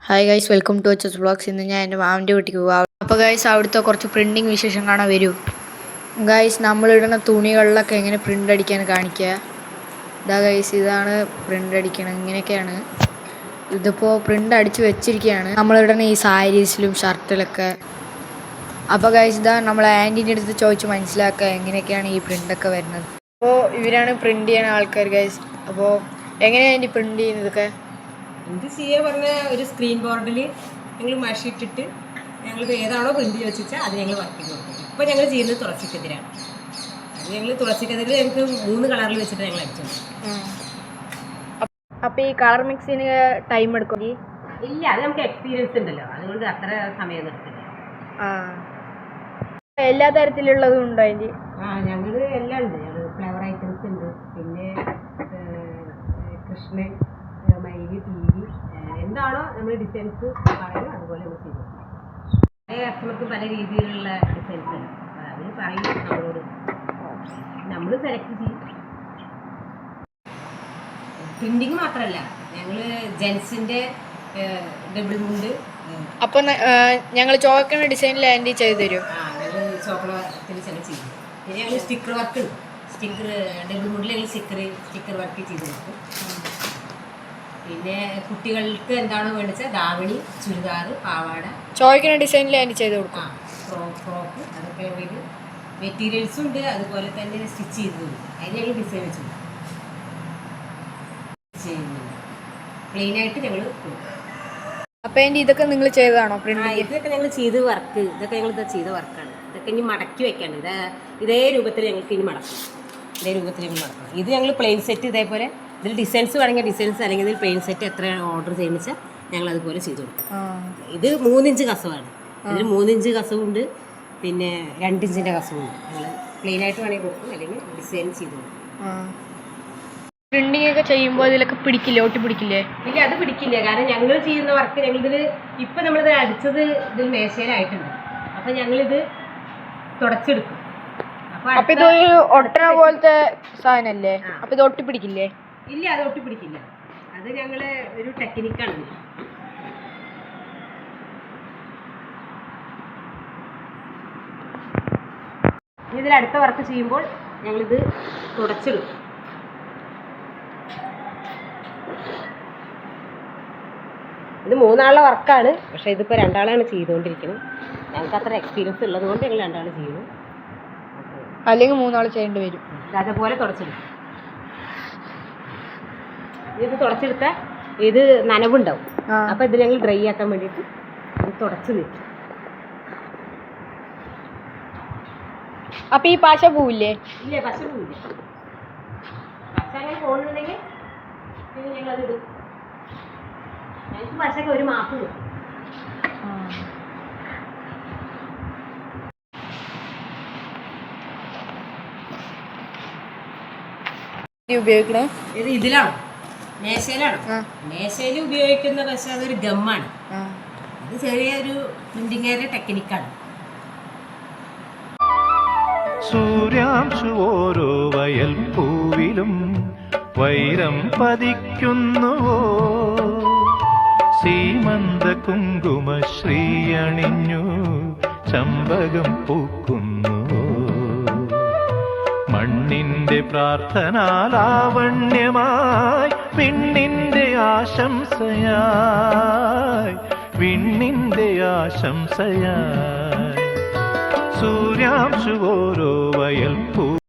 Hi guys, welcome to H vlogs. ഇന്ന് ഞാൻ എൻ്റെ മാമിൻ്റെ വീട്ടിലേക്ക് പോകാം. അപ്പോൾ ഗൈസ്, അവിടുത്തെ കുറച്ച് പ്രിൻറ്റിങ് വിശേഷം കാണാൻ വരൂ. ഗൈസ്, നമ്മളിടുന്ന തുണികളിലൊക്കെ എങ്ങനെ പ്രിൻ്റ് അടിക്കാൻ കാണിക്കുക. ഇതാ ഗൈസ്, ഇതാണ് പ്രിൻ്റ് അടിക്കണം. ഇങ്ങനെയൊക്കെയാണ്. ഇതിപ്പോൾ പ്രിൻ്റ് അടിച്ച് വെച്ചിരിക്കുകയാണ് നമ്മളിടുന്ന ഈ സാരീസിലും ഷർട്ടിലൊക്കെ. അപ്പോൾ ഗൈസ്, ഇതാ നമ്മൾ ആൻറ്റീൻ്റെ അടുത്ത് ചോദിച്ച് മനസ്സിലാക്കുക എങ്ങനെയൊക്കെയാണ് ഈ പ്രിൻ്റൊക്കെ വരുന്നത്. അപ്പോൾ ഇവരാണ് പ്രിൻ്റ് ചെയ്യുന്ന ആൾക്കാർ ഗൈസ്. അപ്പോൾ എങ്ങനെയാണ് ആൻറ്റി പ്രിൻ്റ് ചെയ്യുന്നതൊക്കെ? എന്ത് ചെയ്യുക പറഞ്ഞാൽ ഒരു സ്ക്രീൻ ബോർഡിൽ ഞങ്ങൾ മഷിയിട്ടിട്ട് ഞങ്ങൾ ഏതാണോ പ്രിന്റ് വെച്ചാൽ അത് ഞങ്ങൾ വർക്ക് ചെയ്ത് കൊടുക്കും. ഇപ്പോൾ ഞങ്ങൾ ചെയ്യുന്നത് തുളസിക്കെതിരാണ്. അത് ഞങ്ങൾ തുളസിക്കെതിരിൽ ഞങ്ങൾക്ക് 3 കളറിൽ വെച്ചിട്ട് ഞങ്ങൾ അടിച്ചത്. അപ്പോൾ ഈ കളർ മിക്സിന് ടൈം എടുക്കും? ഇല്ല, അത് നമുക്ക് എക്സ്പീരിയൻസ് ഉണ്ടല്ലോ, അതുകൊണ്ട് അത്ര സമയം എടുക്കില്ല. എല്ലാ തരത്തിലുള്ളതും ഉണ്ടോ അതിൻ്റെ? ഞങ്ങൾ എല്ലാം ഉണ്ട്. ഞങ്ങൾ ഫ്ലവർ ഐറ്റംസ് ഉണ്ട്, പിന്നെ കൃഷ്ണൻ, മയില്, തീരി, എന്താണോ നമ്മൾ ഡിസൈൻസ് പറയുന്നത് അതുപോലെ നമ്മൾ ചെയ്തു. പല കസ്റ്റമർക്ക് പല രീതിയിലുള്ള ഡിസൈൻസ് ഉണ്ട്. അവർ പറയും നമ്മളോട്, നമ്മൾ സെലക്ട് ചെയ്യും. പ്രിന്റിങ് മാത്രമല്ല, ഞങ്ങൾ ജെൻസിൻ്റെ ഡബിൾ മുണ്ട്. അപ്പം ഞങ്ങൾ ചോദിക്കുന്ന ഡിസൈനിൽ ആൻറ്റി ചെയ്തു തരും. ഞങ്ങൾ ചോക്ലേറ്റിൽ ചില ചെയ്യും. പിന്നെ ഞങ്ങൾ സ്റ്റിക്കർ വർക്ക് ഉണ്ട്. സ്റ്റിക്കർ ഡബിൾ മുണ്ടിൽ ഞങ്ങൾ സ്റ്റിക്കർ വർക്ക് ചെയ്ത് കൊടുക്കും. പിന്നെ കുട്ടികൾക്ക് എന്താണോ വേണ്ടിച്ചാൽ ദാവണി, ചുരിദാർ, പാവാട ചോദിക്കുന്ന ഡിസൈനിൽ ആൻറ്റി ചെയ്ത് കൊടുക്കും. ഫ്രോക്ക് അതൊക്കെ വേണ്ടി മെറ്റീരിയൽസും ഉണ്ട്, അതുപോലെ തന്നെ സ്റ്റിച്ച് ചെയ്തതുണ്ട്. അതിന് ഞങ്ങൾ ഡിസൈൻ വെച്ചിട്ടുണ്ട്. പ്ലെയിനായിട്ട് ഞങ്ങൾ കൊടുക്കും. അപ്പോൾ ആൻറ്റി ഇതൊക്കെ നിങ്ങൾ ചെയ്തതാണോ പ്രിന്റ്? ഇതൊക്കെ ഞങ്ങൾ ചെയ്ത് വർക്ക്, ഇതൊക്കെ ഞങ്ങൾ ചെയ്ത വർക്കാണ്. ഇതൊക്കെ ഇനി മടക്കി വെക്കാണ്ട്. ഇതേ രൂപത്തിൽ ഞങ്ങൾക്ക് ഇനി മടക്കും. ഇതേ രൂപത്തിൽ ഞങ്ങൾ മടക്കണം. ഇത് ഞങ്ങൾ പ്ലെയിൻ സെറ്റ് ഇതേപോലെ ഇതിൽ ഡിസൈൻസ് വേണമെങ്കിൽ ഡിസൈൻസ്, അല്ലെങ്കിൽ ഇതിൽ പ്ലെയിൻ സെറ്റ് എത്ര ഓർഡർ ചെയ്യുന്ന വെച്ചാൽ ഞങ്ങൾ അതുപോലെ ചെയ്തു കൊടുക്കും. ഇത് 3 ഇഞ്ച് കസവാണ്. ഇതിൽ 3 ഇഞ്ച് കസവുണ്ട്, പിന്നെ 2 ഇഞ്ചിൻ്റെ കസവുണ്ട്. ഞങ്ങൾ പ്ലെയിനായിട്ട് വേണമെങ്കിൽ കൊടുക്കും, അല്ലെങ്കിൽ ഡിസൈൻ ചെയ്ത് കൊടുക്കും. പ്രിന്റിംഗ് ഒക്കെ ചെയ്യുമ്പോൾ ഇതിലൊക്കെ പിടിക്കില്ലേ, ഒട്ടി പിടിക്കില്ലേ? ഇല്ല, അത് പിടിക്കില്ല. കാരണം ഞങ്ങൾ ചെയ്യുന്ന വർക്ക് ഞങ്ങളിതിൽ ഇപ്പം നമ്മളിത് അടിച്ചത് ഇതിൽ മേശയിലായിട്ടുണ്ട്. അപ്പം ഞങ്ങളിത് തുടച്ചെടുക്കും. അപ്പം ഇത് ഒട്ടണ പോലത്തെ സാധനമല്ലേ? അപ്പം ഇത് ഒട്ടി പിടിക്കില്ലേ? ഇല്ല, അത് ഒട്ടി പിടിക്കില്ല. അത് ഞങ്ങൾ ഒരു ടെക്നിക്കാണ്. ഇതിൽ അടുത്ത വർക്ക് ചെയ്യുമ്പോൾ ഞങ്ങളിത് തുടച്ചെടുക്കും. ഇത് 3 ആളുടെ വർക്കാണ്, പക്ഷേ ഇതിപ്പോൾ 2 ആളാണ് ചെയ്തുകൊണ്ടിരിക്കുന്നത്. ഞങ്ങൾക്ക് അത്ര എക്സ്പീരിയൻസ് ഉള്ളത് കൊണ്ട് ഞങ്ങൾ 2 ആൾ ചെയ്യുന്നു. അല്ലെങ്കിൽ 3 ആൾ ചെയ്യേണ്ടി വരും. അതേപോലെ തുടച്ചെടുക്കും. ഇത് തുടച്ചെടുത്താൽ ഇത് നനവുണ്ടാവും. അപ്പം ഇത് ഞങ്ങൾ ഡ്രൈ ആക്കാൻ വേണ്ടിയിട്ട് തുടച്ച് നിൽക്കും. അപ്പം ഈ പശ പോവില്ലേ? ഇല്ല, പശ പോവില്ല. പശ അങ്ങനെ പോകുന്നുണ്ടെങ്കിൽ പിന്നെ ഞങ്ങളത് ഇടും. ഞങ്ങൾക്ക് പശയൊക്കെ 1 മാസം കിട്ടും. ഉപയോഗിക്കണേ ഇത് ഇതിലാണോ? മേശയിലാണോ? മേശയിൽ ഉപയോഗിക്കുന്ന പശ അതൊരു ഗമ്മാണ്. അത് ചെറിയൊരു പ്രിന്റിങ്ങേറെ ടെക്നിക്കാണ്. സൂര്യാംശു ഓരോ വയൽ പൂവിലും വൈരം പതിക്കുന്നുവോ, സീമന്ത കുങ്കുമ ശ്രീയണിഞ്ഞു ചമ്പകം പൂക്കുന്നുവോ, മണ്ണിന്റെ പ്രാർത്ഥനാലാവണ്യമായി വിണ്ണിന്റെ ആശംസയായി, വിണ്ണിന്റെ ആശംസയായി, സൂര്യാംശു ഓരോ വയൽ പൂ